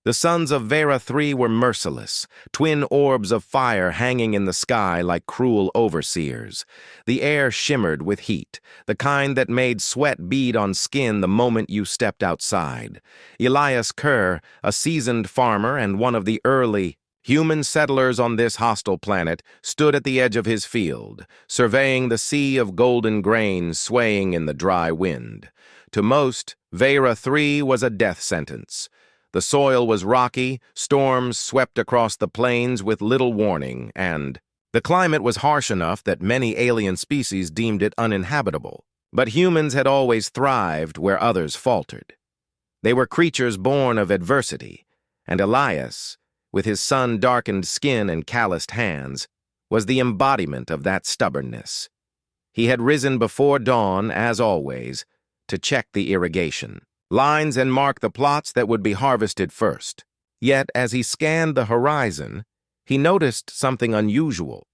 The sons of Vera III were merciless, twin orbs of fire hanging in the sky like cruel overseers. The air shimmered with heat, the kind that made sweat bead on skin the moment you stepped outside. Elias Kerr, a seasoned farmer and one of the early human settlers on this hostile planet, stood at the edge of his field, surveying the sea of golden grain swaying in the dry wind. To most, Vera III was a death sentence. The soil was rocky, storms swept across the plains with little warning, and the climate was harsh enough that many alien species deemed it uninhabitable. But humans had always thrived where others faltered. They were creatures born of adversity, and Elias, with his sun-darkened skin and calloused hands, was the embodiment of that stubbornness. He had risen before dawn, as always, to check the irrigation lines and mark the plots that would be harvested first. Yet, as he scanned the horizon, he noticed something unusual,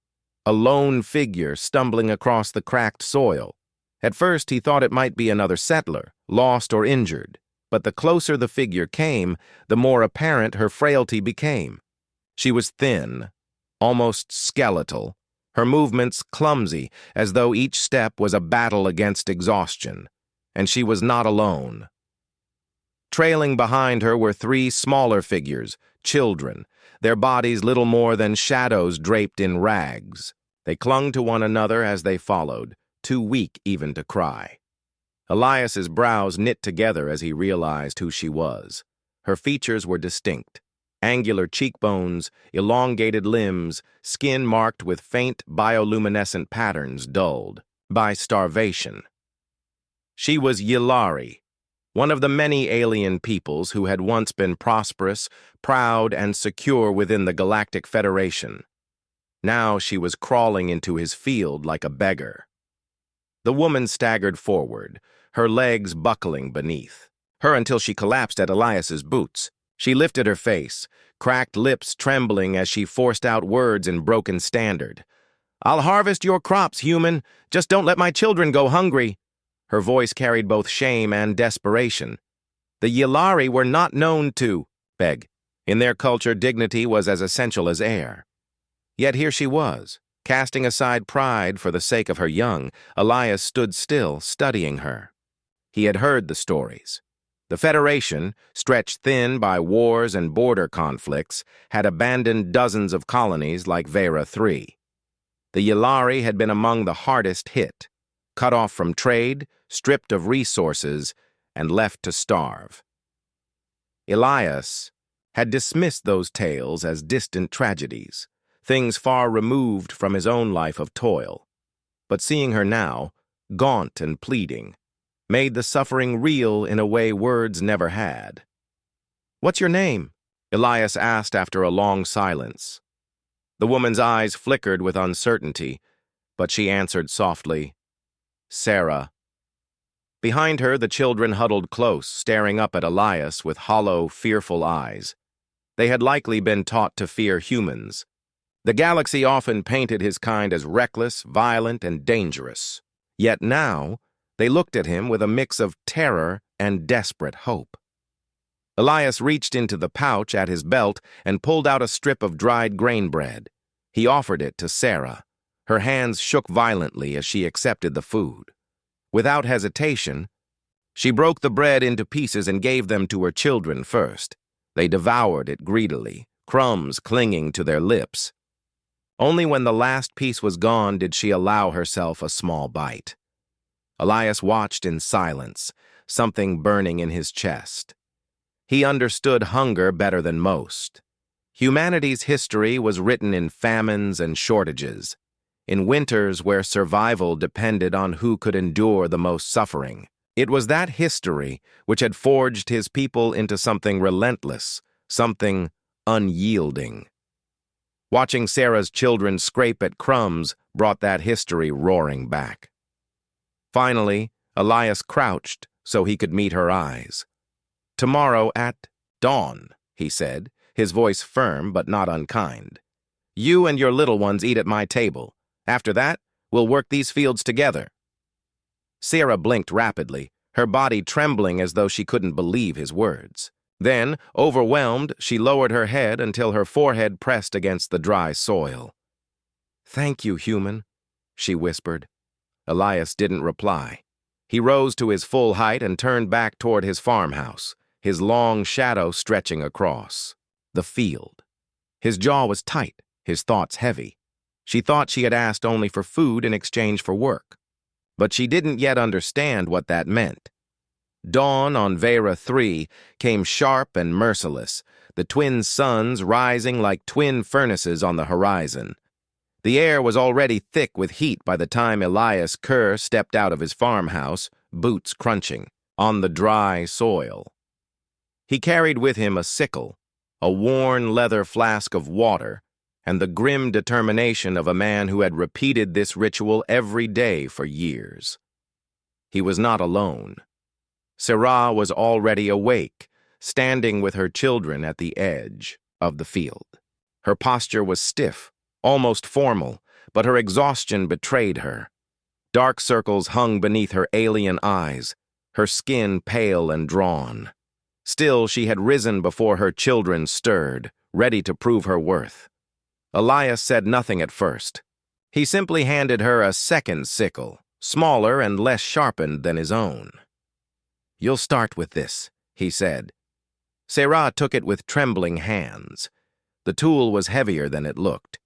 a lone figure stumbling across the cracked soil. At first, he thought it might be another settler, lost or injured, but the closer the figure came, the more apparent her frailty became. She was thin, almost skeletal, her movements clumsy, as though each step was a battle against exhaustion, and she was not alone. Trailing behind her were three smaller figures, children, their bodies little more than shadows draped in rags. They clung to one another as they followed, too weak even to cry. Elias's brows knit together as he realized who she was. Her features were distinct: angular cheekbones, elongated limbs, skin marked with faint bioluminescent patterns dulled by starvation. She was Yilari, one of the many alien peoples who had once been prosperous, proud, and secure within the Galactic Federation. Now she was crawling into his field like a beggar. The woman staggered forward, her legs buckling beneath her until she collapsed at Elias's boots. She lifted her face, cracked lips trembling as she forced out words in broken standard. "I'll harvest your crops, human. Just don't let my children go hungry." Her voice carried both shame and desperation. The Yilari were not known to beg. In their culture, dignity was as essential as air. Yet here she was, casting aside pride for the sake of her young. Elias stood still, studying her. He had heard the stories. The Federation, stretched thin by wars and border conflicts, had abandoned dozens of colonies like Vera III. The Yilari had been among the hardest hit, cut off from trade, stripped of resources, and left to starve. Elias had dismissed those tales as distant tragedies, things far removed from his own life of toil. But seeing her now, gaunt and pleading, made the suffering real in a way words never had. "What's your name?" Elias asked after a long silence. The woman's eyes flickered with uncertainty, but she answered softly, "Sarah." Behind her, the children huddled close, staring up at Elias with hollow, fearful eyes. They had likely been taught to fear humans. The galaxy often painted his kind as reckless, violent, and dangerous. Yet now, they looked at him with a mix of terror and desperate hope. Elias reached into the pouch at his belt and pulled out a strip of dried grain bread. He offered it to Sarah. Her hands shook violently as she accepted the food. Without hesitation, she broke the bread into pieces and gave them to her children first. They devoured it greedily, crumbs clinging to their lips. Only when the last piece was gone did she allow herself a small bite. Elias watched in silence, something burning in his chest. He understood hunger better than most. Humanity's history was written in famines and shortages, in winters where survival depended on who could endure the most suffering. It was that history which had forged his people into something relentless, something unyielding. Watching Sarah's children scrape at crumbs brought that history roaring back. Finally, Elias crouched so he could meet her eyes. "Tomorrow at dawn," he said, his voice firm but not unkind. "You and your little ones eat at my table. After that, we'll work these fields together." Sarah blinked rapidly, her body trembling as though she couldn't believe his words. Then, overwhelmed, she lowered her head until her forehead pressed against the dry soil. "Thank you, human," she whispered. Elias didn't reply. He rose to his full height and turned back toward his farmhouse, his long shadow stretching across the field. His jaw was tight, his thoughts heavy. She thought she had asked only for food in exchange for work, but she didn't yet understand what that meant. Dawn on Vera 3 came sharp and merciless, the twin suns rising like twin furnaces on the horizon. The air was already thick with heat by the time Elias Kerr stepped out of his farmhouse, boots crunching, on the dry soil. He carried with him a sickle, a worn leather flask of water, and the grim determination of a man who had repeated this ritual every day for years. He was not alone. Sarah was already awake, standing with her children at the edge of the field. Her posture was stiff, almost formal, but her exhaustion betrayed her. Dark circles hung beneath her alien eyes, her skin pale and drawn. Still, she had risen before her children stirred, ready to prove her worth. Elias said nothing at first. He simply handed her a second sickle, smaller and less sharpened than his own. "You'll start with this," he said. Sarah took it with trembling hands. The tool was heavier than it looked.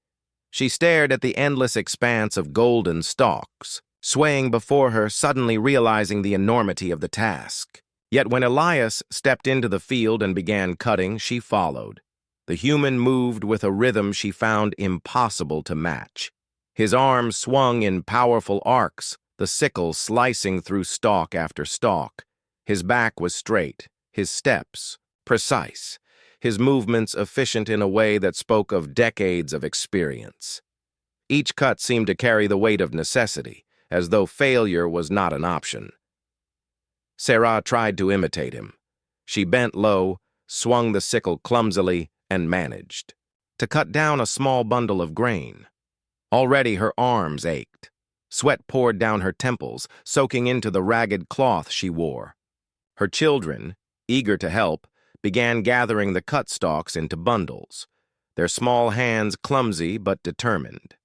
She stared at the endless expanse of golden stalks, swaying before her, suddenly realizing the enormity of the task. Yet when Elias stepped into the field and began cutting, she followed. The human moved with a rhythm she found impossible to match. His arms swung in powerful arcs, the sickle slicing through stalk after stalk. His back was straight, his steps precise, his movements efficient in a way that spoke of decades of experience. Each cut seemed to carry the weight of necessity, as though failure was not an option. Sarah tried to imitate him. She bent low, swung the sickle clumsily, and managed to cut down a small bundle of grain. Already her arms ached. Sweat poured down her temples, soaking into the ragged cloth she wore. Her children, eager to help, began gathering the cut stalks into bundles, their small hands clumsy but determined.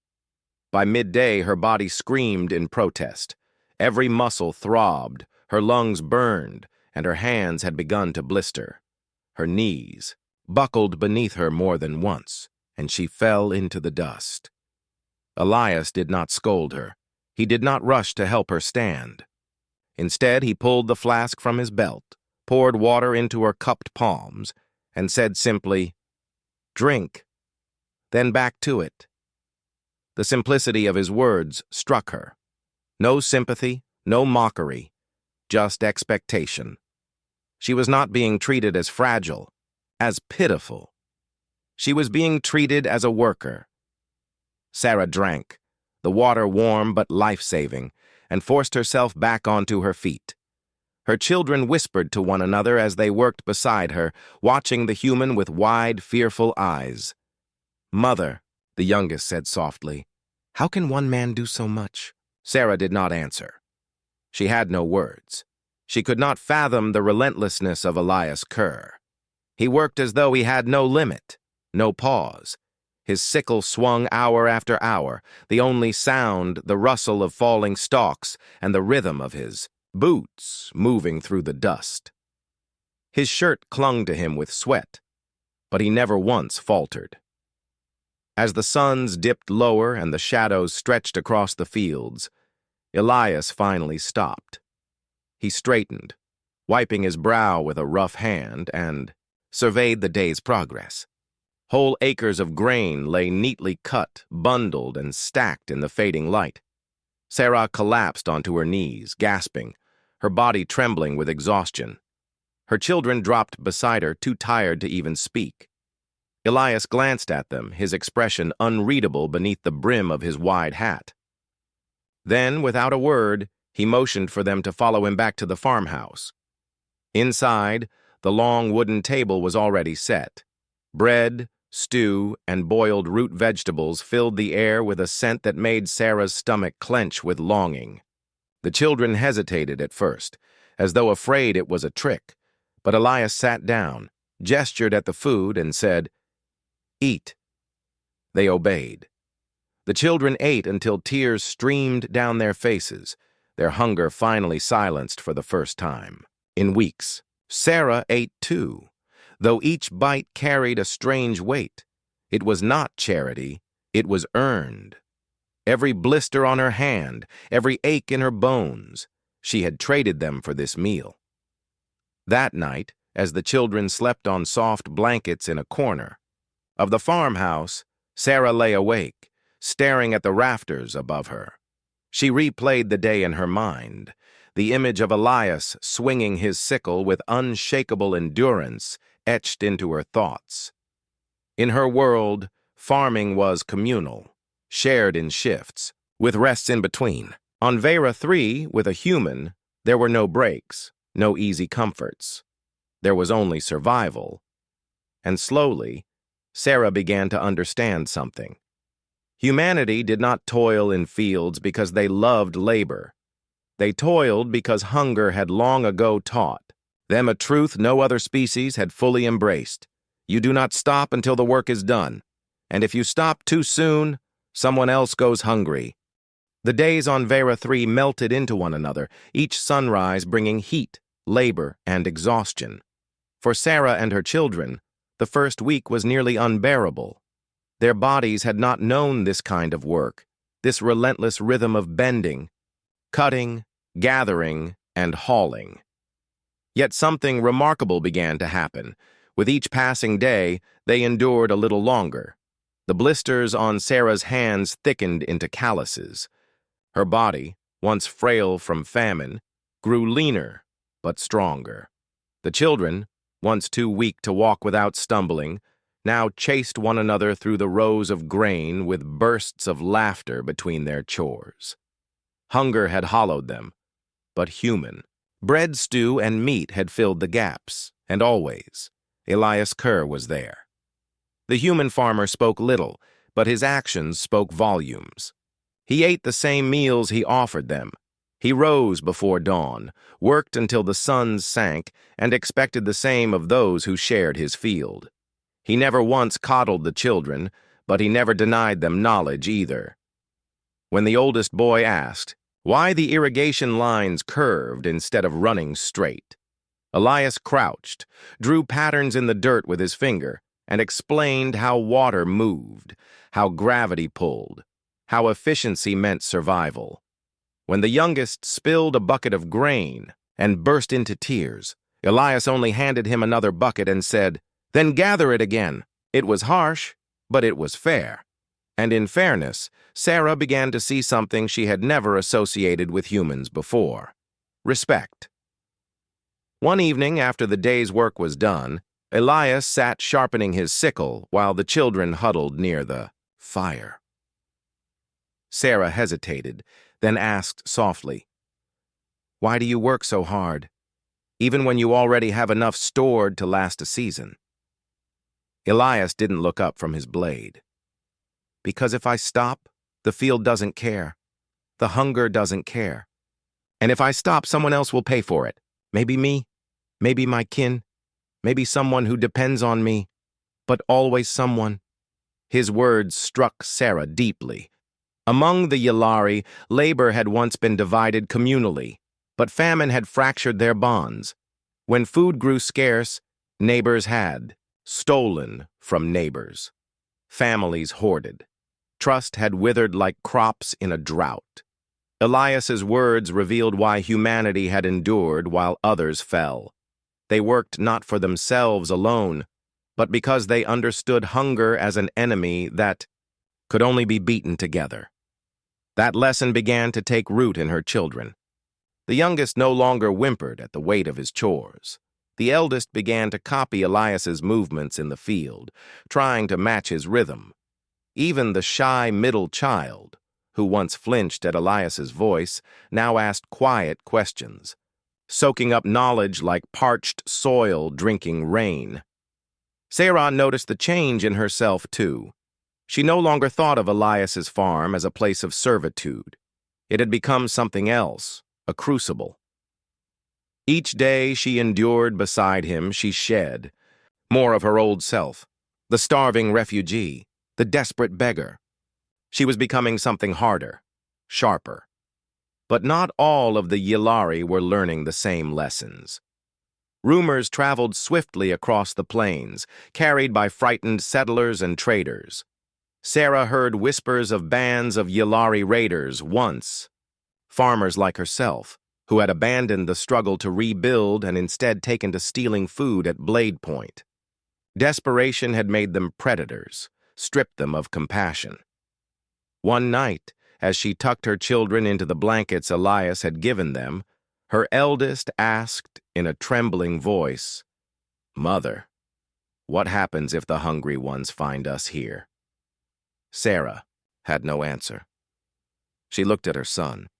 By midday, her body screamed in protest. Every muscle throbbed, her lungs burned, and her hands had begun to blister. Her knees buckled beneath her more than once, and she fell into the dust. Elias did not scold her. He did not rush to help her stand. Instead, he pulled the flask from his belt, poured water into her cupped palms, and said simply, "Drink, then back to it." The simplicity of his words struck her. No sympathy, no mockery, just expectation. She was not being treated as fragile, as pitiful. She was being treated as a worker. Sarah drank, the water warm but life-saving, and forced herself back onto her feet. Her children whispered to one another as they worked beside her, watching the human with wide, fearful eyes. "Mother," the youngest said softly, "how can one man do so much?" Sarah did not answer. She had no words. She could not fathom the relentlessness of Elias Kerr. He worked as though he had no limit, no pause. His sickle swung hour after hour, the only sound the rustle of falling stalks and the rhythm of his boots moving through the dust. His shirt clung to him with sweat, but he never once faltered. As the suns dipped lower and the shadows stretched across the fields, Elias finally stopped. He straightened, wiping his brow with a rough hand, and surveyed the day's progress. Whole acres of grain lay neatly cut, bundled, and stacked in the fading light. Sarah collapsed onto her knees, gasping, her body trembling with exhaustion. Her children dropped beside her, too tired to even speak. Elias glanced at them, his expression unreadable beneath the brim of his wide hat. Then, without a word, he motioned for them to follow him back to the farmhouse. Inside, the long wooden table was already set. Bread, stew, and boiled root vegetables filled the air with a scent that made Sarah's stomach clench with longing. The children hesitated at first, as though afraid it was a trick, but Elias sat down, gestured at the food, and said, "Eat." They obeyed. The children ate until tears streamed down their faces, their hunger finally silenced for the first time in weeks. Sarah ate too, though each bite carried a strange weight. It was not charity, it was earned. Every blister on her hand, every ache in her bones, she had traded them for this meal. That night, as the children slept on soft blankets in a corner of the farmhouse, Sarah lay awake, staring at the rafters above her. She replayed the day in her mind, the image of Elias swinging his sickle with unshakable endurance etched into her thoughts. In her world, farming was communal, shared in shifts, with rests in between. On Vera 3, with a human, there were no breaks, no easy comforts. There was only survival. And slowly, Sarah began to understand something. Humanity did not toil in fields because they loved labor. They toiled because hunger had long ago taught them a truth no other species had fully embraced. You do not stop until the work is done, and if you stop too soon, someone else goes hungry. The days on Vera 3 melted into one another, each sunrise bringing heat, labor, and exhaustion. For Sarah and her children, the first week was nearly unbearable. Their bodies had not known this kind of work, this relentless rhythm of bending, cutting, gathering, and hauling. Yet something remarkable began to happen. With each passing day, they endured a little longer. The blisters on Sarah's hands thickened into calluses. Her body, once frail from famine, grew leaner but stronger. The children, once too weak to walk without stumbling, now chased one another through the rows of grain with bursts of laughter between their chores. Hunger had hollowed them, but human. Bread, stew, and meat had filled the gaps, and always, Elias Kerr was there. The human farmer spoke little, but his actions spoke volumes. He ate the same meals he offered them. He rose before dawn, worked until the sun sank, and expected the same of those who shared his field. He never once coddled the children, but he never denied them knowledge either. When the oldest boy asked why the irrigation lines curved instead of running straight, Elias crouched, drew patterns in the dirt with his finger, and explained how water moved, how gravity pulled, how efficiency meant survival. When the youngest spilled a bucket of grain and burst into tears, Elias only handed him another bucket and said, "Then gather it again." It was harsh, but it was fair. And in fairness, Sarah began to see something she had never associated with humans before: respect. One evening after the day's work was done, Elias sat sharpening his sickle while the children huddled near the fire. Sarah hesitated, then asked softly, "Why do you work so hard, even when you already have enough stored to last a season?" Elias didn't look up from his blade. "Because if I stop, the field doesn't care. The hunger doesn't care. And if I stop, someone else will pay for it. Maybe me, maybe my kin, maybe someone who depends on me, but always someone." His words struck Sarah deeply. Among the Yalari, labor had once been divided communally, but famine had fractured their bonds. When food grew scarce, neighbors had stolen from neighbors. Families hoarded. Trust had withered like crops in a drought. Elias's words revealed why humanity had endured while others fell. They worked not for themselves alone, but because they understood hunger as an enemy that could only be beaten together. That lesson began to take root in her children. The youngest no longer whimpered at the weight of his chores. The eldest began to copy Elias's movements in the field, trying to match his rhythm. Even the shy middle child, who once flinched at Elias's voice, now asked quiet questions, soaking up knowledge like parched soil drinking rain. Sarah noticed the change in herself, too. She no longer thought of Elias's farm as a place of servitude. It had become something else, a crucible. Each day she endured beside him, she shed, More of her old self. The starving refugee. The desperate beggar. She was becoming something harder, sharper. But not all of the Yllari were learning the same lessons. Rumors traveled swiftly across the plains, carried by frightened settlers and traders. Sarah heard whispers of bands of Yllari raiders once, farmers like herself, who had abandoned the struggle to rebuild and instead taken to stealing food at blade point. Desperation had made them predators, stripped them of compassion. One night, as she tucked her children into the blankets Elias had given them, her eldest asked in a trembling voice, "Mother, what happens if the hungry ones find us here?" Sarah had no answer. She looked at her son,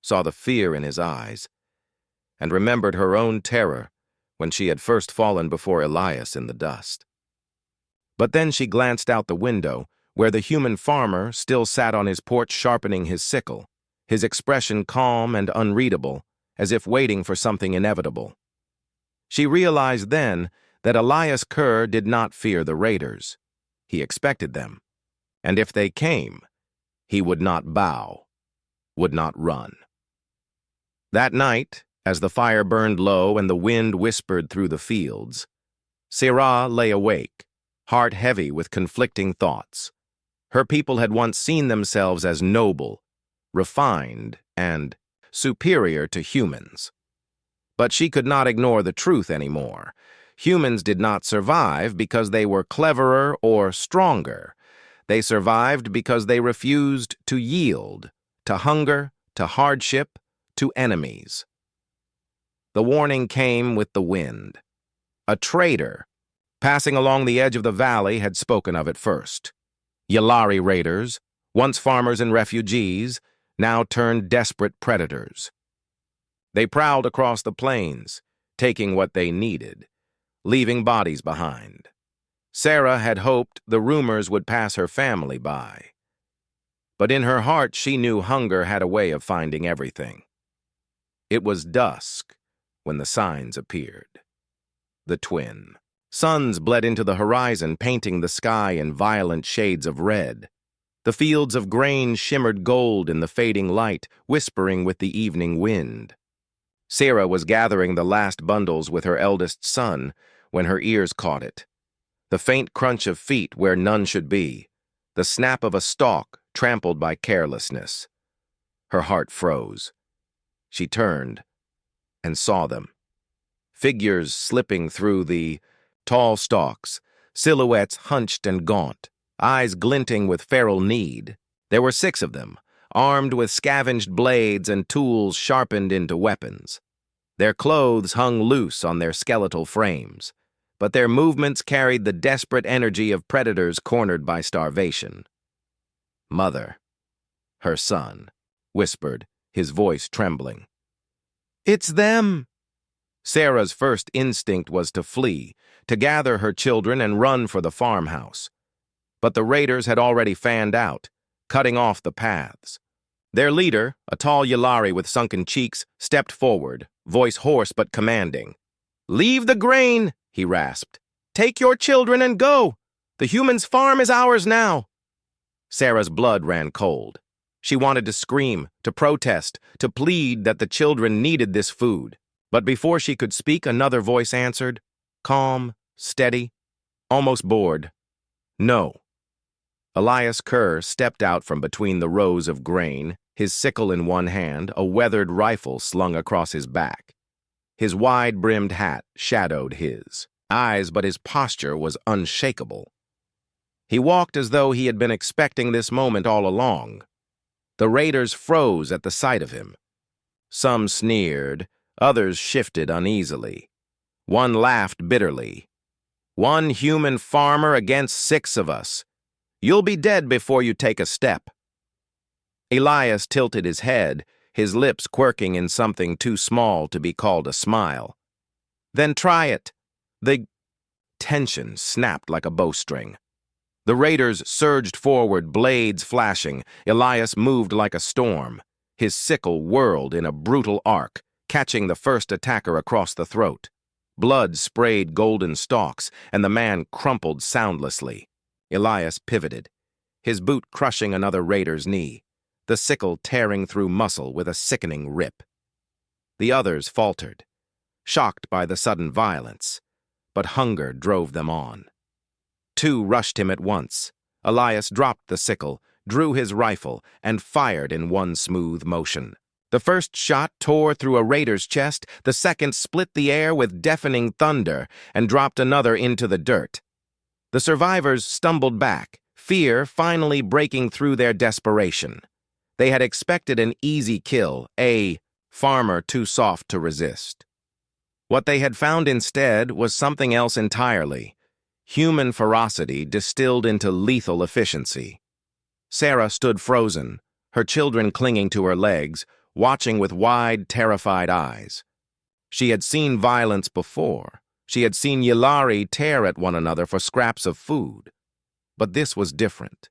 saw the fear in his eyes, and remembered her own terror when she had first fallen before Elias in the dust. But then she glanced out the window, where the human farmer still sat on his porch sharpening his sickle, his expression calm and unreadable, as if waiting for something inevitable. She realized then that Elias Kerr did not fear the raiders. He expected them. And if they came, he would not bow, would not run. That night, as the fire burned low and the wind whispered through the fields, Sarah lay awake, heart heavy with conflicting thoughts. Her people had once seen themselves as noble, refined, and superior to humans. But she could not ignore the truth anymore. Humans did not survive because they were cleverer or stronger. They survived because they refused to yield, to hunger, to hardship, to enemies. The warning came with the wind. A trader, passing along the edge of the valley, had spoken of it first. Yllari raiders, once farmers and refugees, now turned desperate predators. They prowled across the plains, taking what they needed, leaving bodies behind. Sarah had hoped the rumors would pass her family by. But in her heart, she knew hunger had a way of finding everything. It was dusk when the signs appeared. The twin. Suns bled into the horizon, painting the sky in violent shades of red. The fields of grain shimmered gold in the fading light, whispering with the evening wind. Sarah was gathering the last bundles with her eldest son when her ears caught it. The faint crunch of feet where none should be, the snap of a stalk trampled by carelessness. Her heart froze. She turned and saw them. Figures slipping through the tall stalks, silhouettes hunched and gaunt, eyes glinting with feral need. There were 6 of them, armed with scavenged blades and tools sharpened into weapons. Their clothes hung loose on their skeletal frames, but their movements carried the desperate energy of predators cornered by starvation. "Mother," her son whispered, his voice trembling. "It's them!" Sarah's first instinct was to flee, to gather her children and run for the farmhouse. But the raiders had already fanned out, cutting off the paths. Their leader, a tall Yllari with sunken cheeks, stepped forward, voice hoarse but commanding. "Leave the grain," he rasped. "Take your children and go. The humans' farm is ours now." Sarah's blood ran cold. She wanted to scream, to protest, to plead that the children needed this food. But before she could speak, another voice answered, calm, steady, almost bored. "No." Elias Kerr stepped out from between the rows of grain, his sickle in one hand, a weathered rifle slung across his back. His wide-brimmed hat shadowed his eyes, but his posture was unshakable. He walked as though he had been expecting this moment all along. The raiders froze at the sight of him. Some sneered, others shifted uneasily. One laughed bitterly. "One human farmer against 6 of us. You'll be dead before you take a step." Elias tilted his head, his lips quirking in something too small to be called a smile. "Then try it." The tension snapped like a bowstring. The raiders surged forward, blades flashing. Elias moved like a storm. His sickle whirled in a brutal arc, catching the first attacker across the throat. Blood sprayed golden stalks, and the man crumpled soundlessly. Elias pivoted, his boot crushing another raider's knee, the sickle tearing through muscle with a sickening rip. The others faltered, shocked by the sudden violence, but hunger drove them on. Two rushed him at once. Elias dropped the sickle, drew his rifle, and fired in one smooth motion. The first shot tore through a raider's chest, the second split the air with deafening thunder and dropped another into the dirt. The survivors stumbled back, fear finally breaking through their desperation. They had expected an easy kill, a farmer too soft to resist. What they had found instead was something else entirely. Human ferocity distilled into lethal efficiency. Sarah stood frozen, her children clinging to her legs, watching with wide, terrified eyes. She had seen violence before. She had seen Yilari tear at one another for scraps of food. But this was different.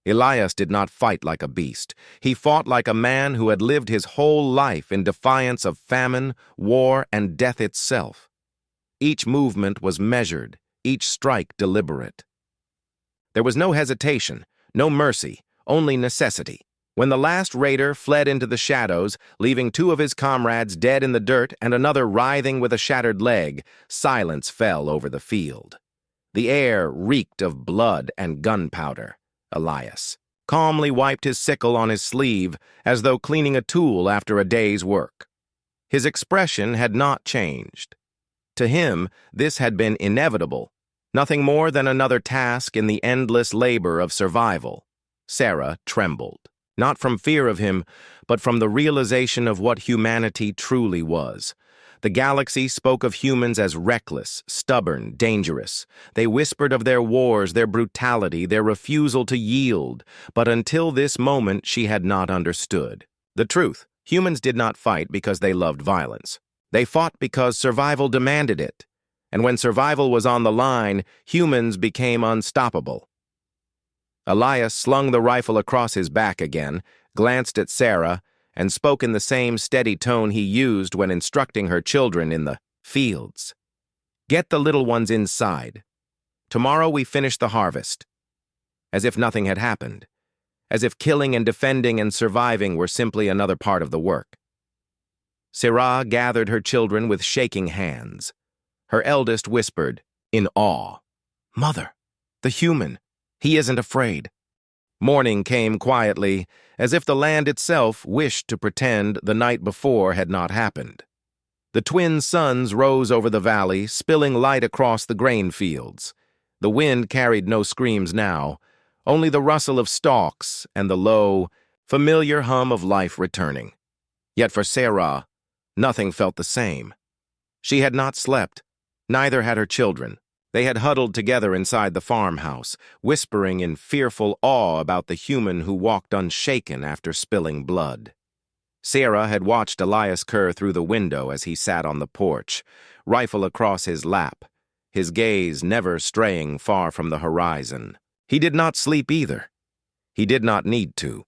Elias did not fight like a beast. He fought like a man who had lived his whole life in defiance of famine, war, and death itself. Each movement was measured, each strike deliberate. There was no hesitation, no mercy, only necessity. When the last raider fled into the shadows, leaving two of his comrades dead in the dirt and another writhing with a shattered leg, silence fell over the field. The air reeked of blood and gunpowder. Elias calmly wiped his sickle on his sleeve as though cleaning a tool after a day's work. His expression had not changed. To him, this had been inevitable, nothing more than another task in the endless labor of survival. Sarah trembled, not from fear of him, but from the realization of what humanity truly was. The galaxy spoke of humans as reckless, stubborn, dangerous. They whispered of their wars, their brutality, their refusal to yield. But until this moment, she had not understood. The truth, humans did not fight because they loved violence. They fought because survival demanded it. And when survival was on the line, humans became unstoppable. Elias slung the rifle across his back again, glanced at Sarah, and spoke in the same steady tone he used when instructing her children in the fields. "Get the little ones inside. Tomorrow we finish the harvest." As if nothing had happened. As if killing and defending and surviving were simply another part of the work. Sarah gathered her children with shaking hands. Her eldest whispered, in awe, "Mother, the human, he isn't afraid." Morning came quietly, as if the land itself wished to pretend the night before had not happened. The twin suns rose over the valley, spilling light across the grain fields. The wind carried no screams now, only the rustle of stalks and the low, familiar hum of life returning. Yet for Sarah, nothing felt the same. She had not slept, neither had her children. They had huddled together inside the farmhouse, whispering in fearful awe about the human who walked unshaken after spilling blood. Sarah had watched Elias Kerr through the window as he sat on the porch, rifle across his lap, his gaze never straying far from the horizon. He did not sleep either. He did not need to.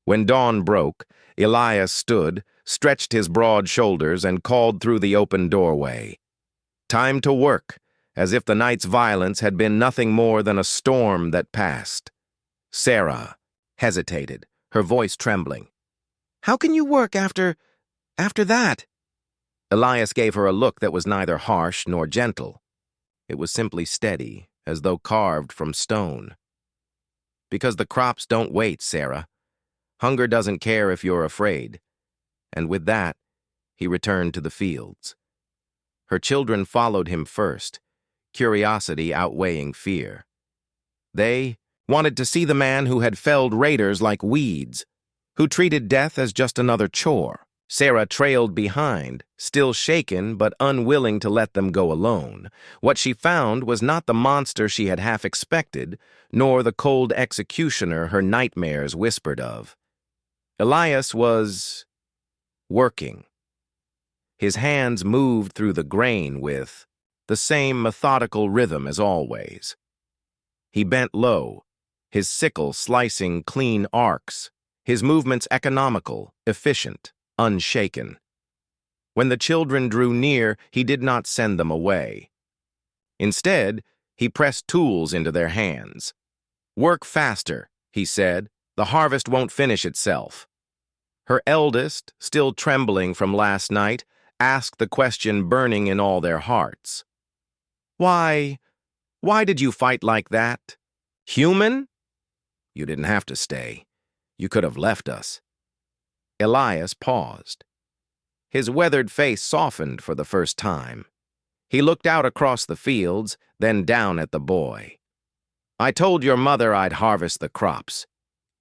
When dawn broke, Elias stood, stretched his broad shoulders, and called through the open doorway. "Time to work," as if the night's violence had been nothing more than a storm that passed. Sarah hesitated, her voice trembling. "How can you work after that?" Elias gave her a look that was neither harsh nor gentle. It was simply steady, as though carved from stone. "Because the crops don't wait, Sarah. Hunger doesn't care if you're afraid." And with that, he returned to the fields. Her children followed him first, curiosity outweighing fear. They wanted to see the man who had felled raiders like weeds, who treated death as just another chore. Sarah trailed behind, still shaken but unwilling to let them go alone. What she found was not the monster she had half expected, nor the cold executioner her nightmares whispered of. Elias was working. His hands moved through the grain with the same methodical rhythm as always. He bent low, his sickle slicing clean arcs, his movements economical, efficient, unshaken. When the children drew near, he did not send them away. Instead, he pressed tools into their hands. "Work faster," he said. "The harvest won't finish itself." Her eldest, still trembling from last night, asked the question burning in all their hearts. Why did you fight like that? Human? You didn't have to stay. You could have left us." Elias paused. His weathered face softened for the first time. He looked out across the fields, then down at the boy. "I told your mother I'd harvest the crops.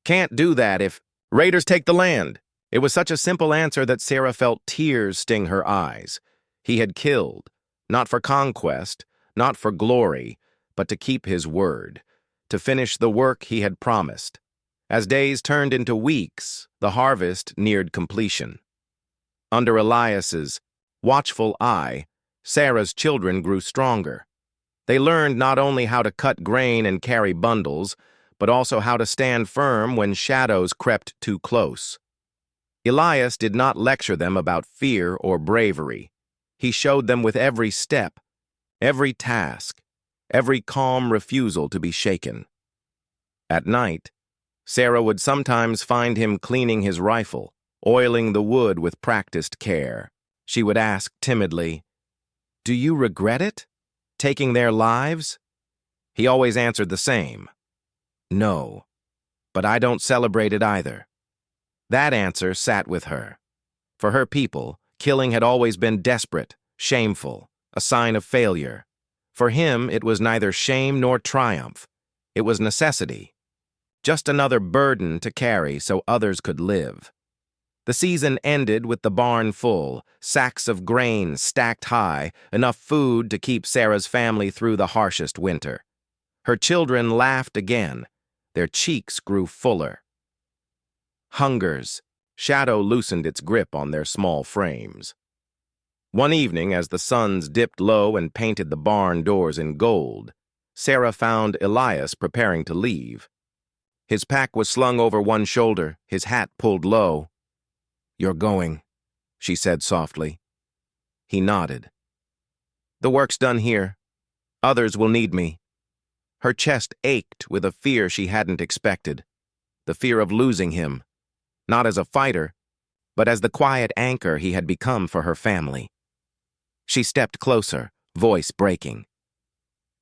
Can't do that if raiders take the land." It was such a simple answer that Sarah felt tears sting her eyes. He had killed, not for conquest, not for glory, but to keep his word, to finish the work he had promised. As days turned into weeks, the harvest neared completion. Under Elias's watchful eye, Sarah's children grew stronger. They learned not only how to cut grain and carry bundles, but also how to stand firm when shadows crept too close. Elias did not lecture them about fear or bravery. He showed them with every step, every task, every calm refusal to be shaken. At night, Sarah would sometimes find him cleaning his rifle, oiling the wood with practiced care. She would ask timidly, "Do you regret it? Taking their lives?" He always answered the same, "No, but I don't celebrate it either." That answer sat with her. For her people, killing had always been desperate, shameful, a sign of failure. For him, it was neither shame nor triumph. It was necessity. Just another burden to carry so others could live. The season ended with the barn full, sacks of grain stacked high, enough food to keep Sarah's family through the harshest winter. Her children laughed again. Their cheeks grew fuller. Hunger's shadow loosened its grip on their small frames. One evening, as the suns dipped low and painted the barn doors in gold, Sarah found Elias preparing to leave. His pack was slung over one shoulder, his hat pulled low. "You're going," she said softly. He nodded. "The work's done here. Others will need me." Her chest ached with a fear she hadn't expected, the fear of losing him, not as a fighter, but as the quiet anchor he had become for her family. She stepped closer, voice breaking.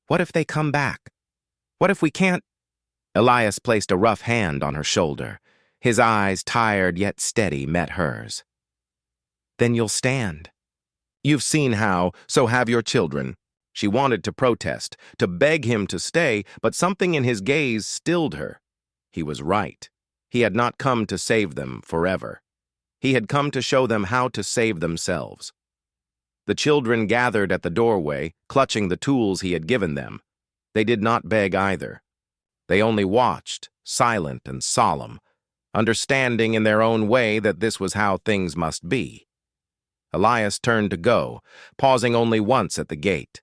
"What if they come back? What if we can't—" Elias placed a rough hand on her shoulder. His eyes, tired yet steady, met hers. "Then you'll stand. You've seen how, so have your children." She wanted to protest, to beg him to stay, but something in his gaze stilled her. He was right. He had not come to save them forever. He had come to show them how to save themselves. The children gathered at the doorway, clutching the tools he had given them. They did not beg either. They only watched, silent and solemn, understanding in their own way that this was how things must be. Elias turned to go, pausing only once at the gate.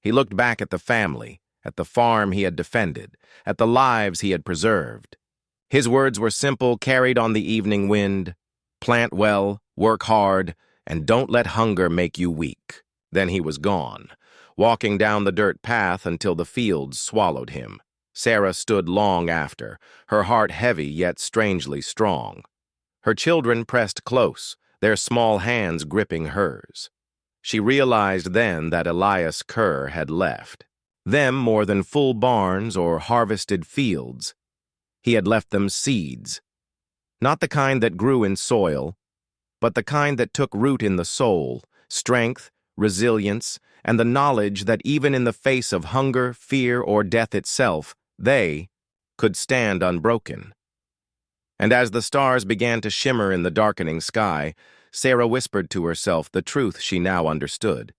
He looked back at the family, at the farm he had defended, at the lives he had preserved. His words were simple, carried on the evening wind. Plant well, work hard, and don't let hunger make you weak. Then he was gone, walking down the dirt path until the fields swallowed him. Sarah stood long after, her heart heavy yet strangely strong. Her children pressed close, their small hands gripping hers. She realized then that Elias Kerr had left. Them more than full barns or harvested fields. He had left them seeds. Not the kind that grew in soil, but the kind that took root in the soul, strength, resilience, and the knowledge that even in the face of hunger, fear, or death itself, they could stand unbroken. And as the stars began to shimmer in the darkening sky, Sarah whispered to herself the truth she now understood.